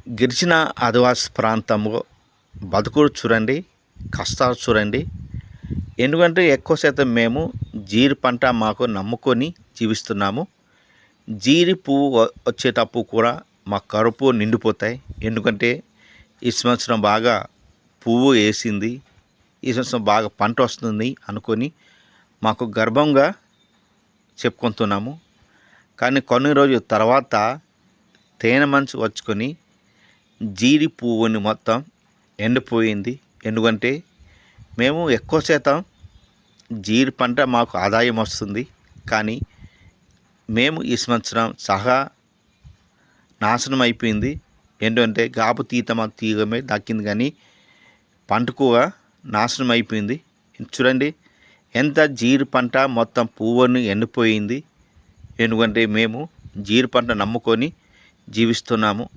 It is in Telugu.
గిరిజన ఆదివాసి ప్రాంతంలో బతుకుడు చూడండి, కష్టాలు చూడండి. ఎందుకంటే ఎక్కువ శాతం మేము జీడి పంట మాకు నమ్ముకొని జీవిస్తున్నాము. జీడి పువ్వు వచ్చేటప్పుడు కూడా మా కడుపు నిండిపోతాయి. ఎందుకంటే ఈ సంవత్సరం బాగా పువ్వు వేసింది, ఈ సంవత్సరం బాగా పంట వస్తుంది అనుకొని మాకు గర్వంగా చెప్పుకుంటున్నాము. కానీ కొన్ని రోజుల తర్వాత తేనె మంచు వచ్చుకొని జీడి పువ్వుని మొత్తం ఎండిపోయింది. ఎందుకంటే మేము ఎక్కువ శాతం జీడి పంట మాకు ఆదాయం వస్తుంది, కానీ మేము ఈ సంవత్సరం సహా నాశనం అయిపోయింది. ఏంటంటే గాపు తీగమే దక్కింది, కానీ పంట కూడా నాశనం అయిపోయింది. చూడండి ఎంత జీడి పంట మొత్తం పువ్వుని ఎండిపోయింది. ఎందుకంటే మేము జీడి పంట నమ్ముకొని జీవిస్తున్నాము.